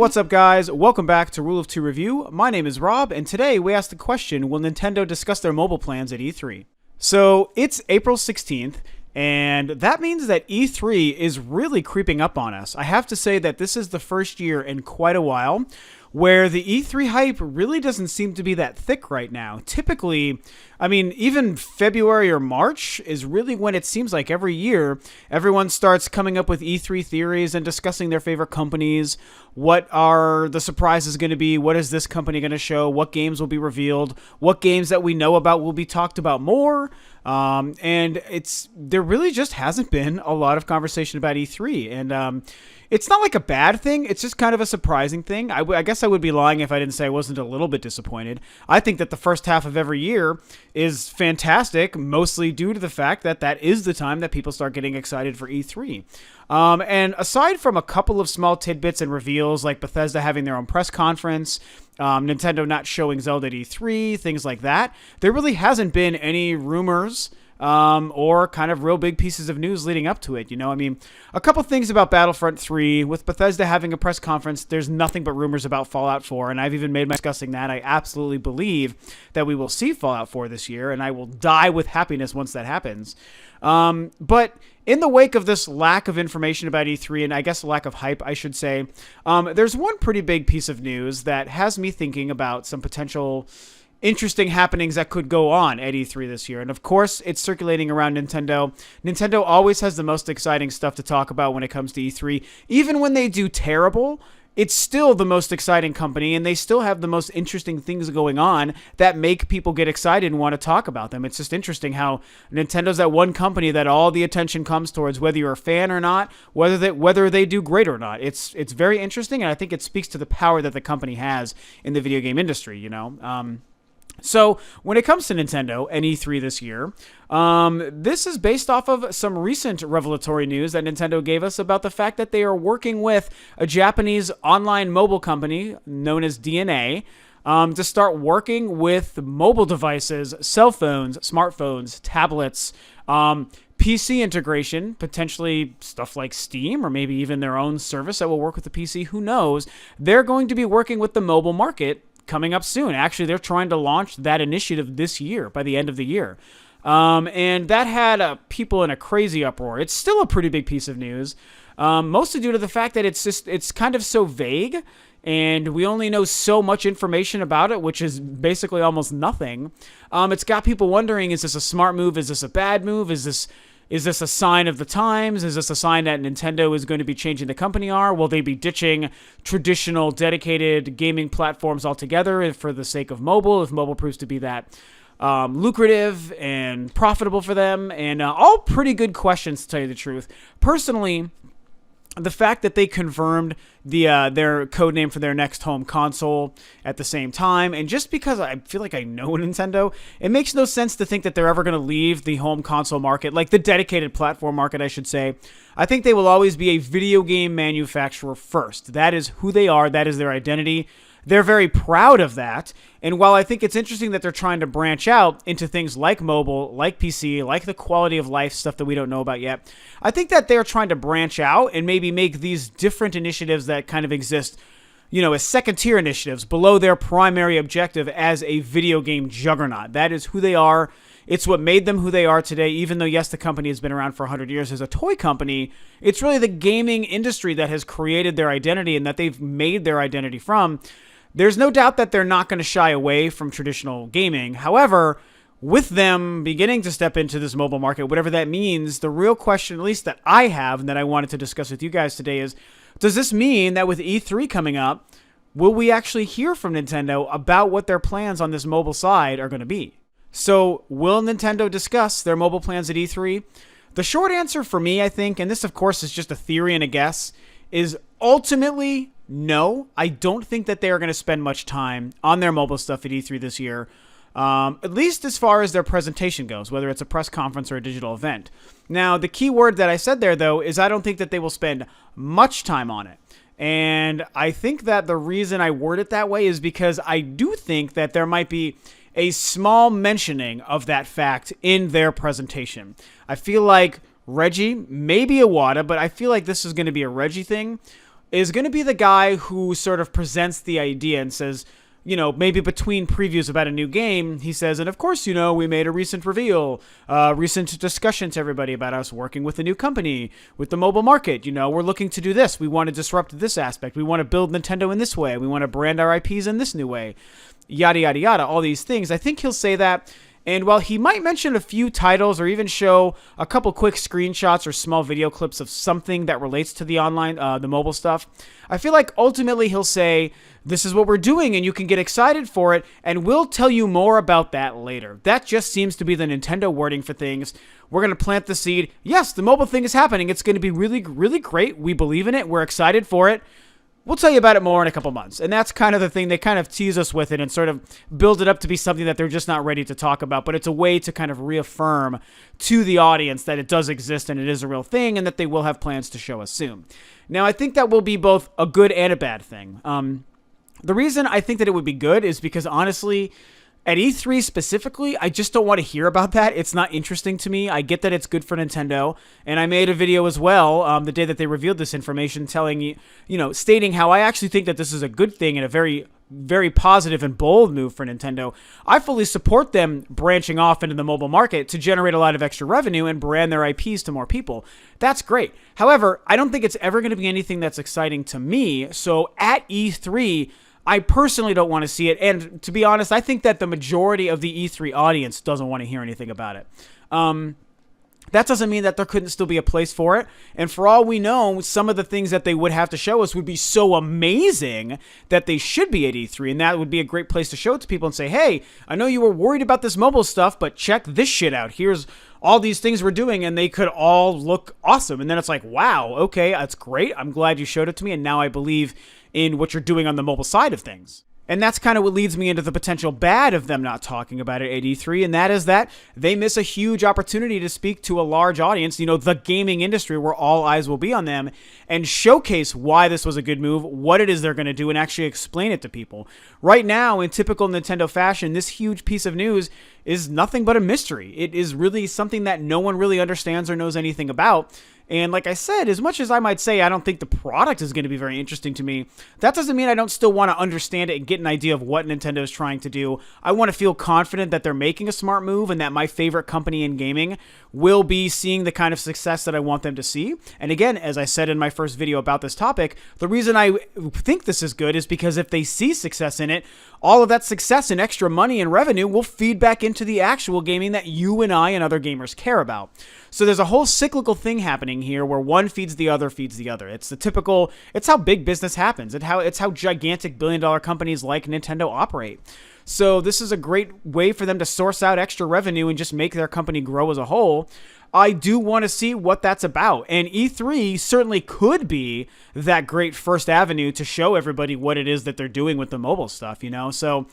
what's up guys? Welcome back to Rule of Two Review. My name is Rob, and today we asked the question, will Nintendo discuss their mobile plans at E3? So it's April 16th, and that means that E3 is really creeping up on us. I have to say that this is the first year in quite a while where the E3 hype really doesn't seem to be that thick right now. Typically, I mean, even February or March is really when it seems like every year everyone starts coming up with E3 theories and discussing their favorite companies. What are the surprises going to be? What is this company going to show? What games will be revealed? What games that we know about will be talked about more? And there really just hasn't been a lot of conversation about E3. And it's not like a bad thing. It's just kind of a surprising thing. I guess I would be lying if I didn't say I wasn't a little bit disappointed. I think that the first half of every year is fantastic, mostly due to the fact that that is the time that people start getting excited for E3. And aside from a couple of small tidbits and reveals, like Bethesda having their own press conference, Nintendo not showing Zelda at E3, things like that, there really hasn't been any rumors or kind of real big pieces of news leading up to it. You know, I mean, a couple things about Battlefront 3. With Bethesda having a press conference, there's nothing but rumors about Fallout 4, and I've even made my discussing that. I absolutely believe that we will see Fallout 4 this year, and I will die with happiness once that happens. But in the wake of this lack of information about E3, and I guess lack of hype, I should say, there's one pretty big piece of news that has me thinking about some potential interesting happenings that could go on at E3 this year. And of course, it's circulating around Nintendo. Nintendo always has the most exciting stuff to talk about when it comes to E3. Even when they do terrible, it's still the most exciting company, and they still have the most interesting things going on that make people get excited and want to talk about them. It's just interesting how Nintendo's that one company that all the attention comes towards, whether you're a fan or not, whether they do great or not. It's very interesting, and I think it speaks to the power that the company has in the video game industry, you know? So when it comes to Nintendo and E3 this year, this is based off of some recent revelatory news that Nintendo gave us about the fact that they are working with a Japanese online mobile company known as DNA to start working with mobile devices, cell phones, smartphones, tablets, PC integration, potentially stuff like Steam or maybe even their own service that will work with the PC. Who knows? They're going to be working with the mobile market coming up soon. Actually, they're trying to launch that initiative this year, by the end of the year. And that had people in a crazy uproar. It's still a pretty big piece of news, mostly due to the fact that it's kind of so vague, and we only know so much information about it, which is basically almost nothing. It's got people wondering, is this a smart move? Is this a bad move? Is this a sign of the times? Is this a sign that Nintendo is going to be changing the company are? Will they be ditching traditional dedicated gaming platforms altogether for the sake of mobile, if mobile proves to be that lucrative and profitable for them? And all pretty good questions, to tell you the truth. Personally, the fact that they confirmed their code name for their next home console at the same time, and just because I feel like I know Nintendo, it makes no sense to think that they're ever going to leave the home console market, like the dedicated platform market, I should say. I think they will always be a video game manufacturer first. That is who they are. That is their identity. They're very proud of that. And while I think it's interesting that they're trying to branch out into things like mobile, like PC, like the quality of life stuff that we don't know about yet, I think that they're trying to branch out and maybe make these different initiatives that kind of exist, you know, as second-tier initiatives below their primary objective as a video game juggernaut. That is who they are. It's what made them who they are today, even though, yes, the company has been around for 100 years as a toy company. It's really the gaming industry that has created their identity and that they've made their identity from. There's no doubt that they're not going to shy away from traditional gaming. However, with them beginning to step into this mobile market, whatever that means, the real question, at least that I have and that I wanted to discuss with you guys today, is, does this mean that with E3 coming up, will we actually hear from Nintendo about what their plans on this mobile side are going to be? So, will Nintendo discuss their mobile plans at E3? The short answer for me, I think, and this of course is just a theory and a guess, is ultimately no. I don't think that they are going to spend much time on their mobile stuff at E3 this year, at least as far as their presentation goes, whether it's a press conference or a digital event. Now, the key word that I said there, though, is I don't think that they will spend much time on it. And I think that the reason I word it that way is because I do think that there might be a small mentioning of that fact in their presentation. I feel like Reggie, maybe Iwata, but I feel like this is going to be a Reggie thing, is going to be the guy who sort of presents the idea and says, maybe between previews about a new game, he says, and of course, we made a recent reveal, recent discussion to everybody about us working with a new company, with the mobile market. We're looking to do this. We want to disrupt this aspect. We want to build Nintendo in this way. We want to brand our IPs in this new way. Yada, yada, yada, all these things. I think he'll say that. And while he might mention a few titles or even show a couple quick screenshots or small video clips of something that relates to the online, the mobile stuff, I feel like ultimately he'll say, this is what we're doing and you can get excited for it, and we'll tell you more about that later. That just seems to be the Nintendo wording for things. We're going to plant the seed. Yes, the mobile thing is happening. It's going to be really, really great. We believe in it. We're excited for it. We'll tell you about it more in a couple months. And that's kind of the thing. They kind of tease us with it and sort of build it up to be something that they're just not ready to talk about. But it's a way to kind of reaffirm to the audience that it does exist and it is a real thing and that they will have plans to show us soon. Now, I think that will be both a good and a bad thing. The reason I think that it would be good is because, honestly, at E3 specifically, I just don't want to hear about that. It's not interesting to me. I get that it's good for Nintendo, and I made a video as well the day that they revealed this information stating how I actually think that this is a good thing and a very, very positive and bold move for Nintendo. I fully support them branching off into the mobile market to generate a lot of extra revenue and brand their IPs to more people. That's great. However, I don't think it's ever going to be anything that's exciting to me, so at E3, I personally don't want to see it, and to be honest, I think that the majority of the E3 audience doesn't want to hear anything about it. That doesn't mean that there couldn't still be a place for it, and for all we know, some of the things that they would have to show us would be so amazing that they should be at E3, and that would be a great place to show it to people and say, hey, I know you were worried about this mobile stuff, but check this shit out. Here's all these things we're doing, and they could all look awesome, and then it's like, wow, okay, that's great. I'm glad you showed it to me, and now I believe in what you're doing on the mobile side of things. And that's kind of what leads me into the potential bad of them not talking about it at E3, and that is that they miss a huge opportunity to speak to a large audience, the gaming industry where all eyes will be on them, and showcase why this was a good move, what it is they're going to do, and actually explain it to people. Right now, in typical Nintendo fashion, this huge piece of news is nothing but a mystery. It is really something that no one really understands or knows anything about. And like I said, as much as I might say I don't think the product is going to be very interesting to me, that doesn't mean I don't still want to understand it and get an idea of what Nintendo is trying to do. I want to feel confident that they're making a smart move and that my favorite company in gaming will be seeing the kind of success that I want them to see. And again, as I said in my first video about this topic, the reason I think this is good is because if they see success in it, all of that success and extra money and revenue will feed back into the actual gaming that you and I and other gamers care about. So there's a whole cyclical thing happening here where one feeds the other feeds the other. It's the typical, it's how big business happens. It's how gigantic billion-dollar companies like Nintendo operate. So this is a great way for them to source out extra revenue and just make their company grow as a whole. I do want to see what that's about. And E3 certainly could be that great first avenue to show everybody what it is that they're doing with the mobile stuff, So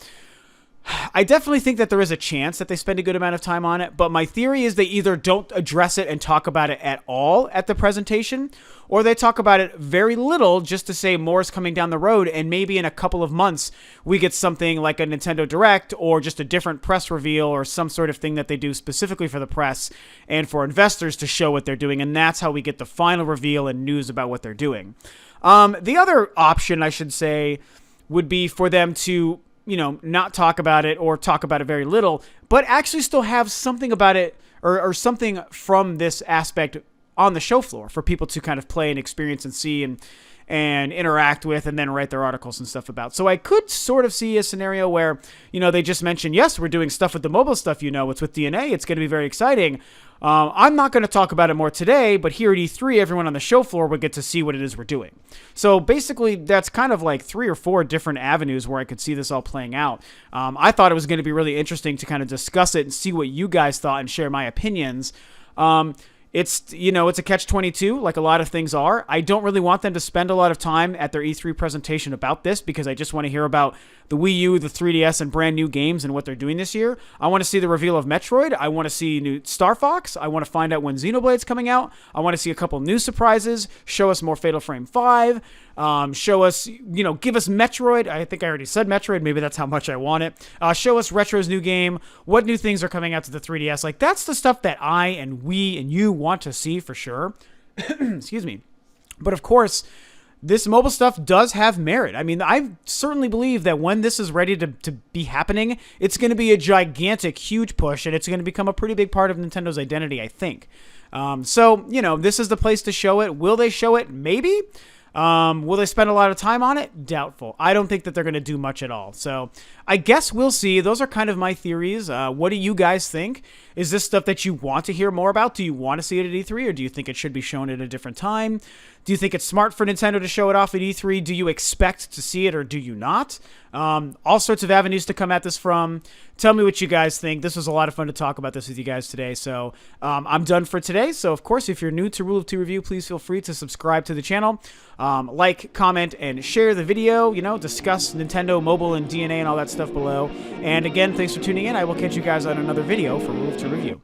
I definitely think that there is a chance that they spend a good amount of time on it, but my theory is they either don't address it and talk about it at all at the presentation, or they talk about it very little just to say more is coming down the road, and maybe in a couple of months we get something like a Nintendo Direct or just a different press reveal or some sort of thing that they do specifically for the press and for investors to show what they're doing, and that's how we get the final reveal and news about what they're doing. The other option, I should say, would be for them to not talk about it or talk about it very little, but actually still have something about it or something from this aspect on the show floor for people to kind of play and experience and see and interact with and then write their articles and stuff about. So I could sort of see a scenario where, they just mention, yes, we're doing stuff with the mobile stuff, it's with DNA, it's going to be very exciting. I'm not going to talk about it more today, but here at E3, everyone on the show floor would get to see what it is we're doing. So basically, that's kind of like 3 or 4 different avenues where I could see this all playing out. I thought it was going to be really interesting to kind of discuss it and see what you guys thought and share my opinions. It's, it's a catch-22, like a lot of things are. I don't really want them to spend a lot of time at their E3 presentation about this because I just want to hear about the Wii U, the 3DS, and brand new games and what they're doing this year. I want to see the reveal of Metroid. I want to see new Star Fox. I want to find out when Xenoblade's coming out. I want to see a couple new surprises. Show us more Fatal Frame 5. Show us, give us Metroid. I think I already said Metroid. Maybe that's how much I want it. Show us Retro's new game. What new things are coming out to the 3DS? Like, that's the stuff that I and we and you want to see for sure. Excuse me. But of course, this mobile stuff does have merit. I mean, I certainly believe that when this is ready to be happening, it's going to be a gigantic, huge push, and it's going to become a pretty big part of Nintendo's identity, I think. So, you know, this is the place to show it. Will they show it? Maybe. Will they spend a lot of time on it? Doubtful. I don't think that they're going to do much at all. So I guess we'll see. Those are kind of my theories. What do you guys think? Is this stuff that you want to hear more about? Do you want to see it at E3, or do you think it should be shown at a different time? Do you think it's smart for Nintendo to show it off at E3? Do you expect to see it, or do you not? All sorts of avenues to come at this from. Tell me what you guys think. This was a lot of fun to talk about this with you guys today. So I'm done for today. So, of course, if you're new to Rule of Two Review, please feel free to subscribe to the channel. Like, comment, and share the video. You know, discuss Nintendo, mobile, and DNA and all that stuff below. And again, thanks for tuning in. I will catch you guys on another video for Rule of Two Review.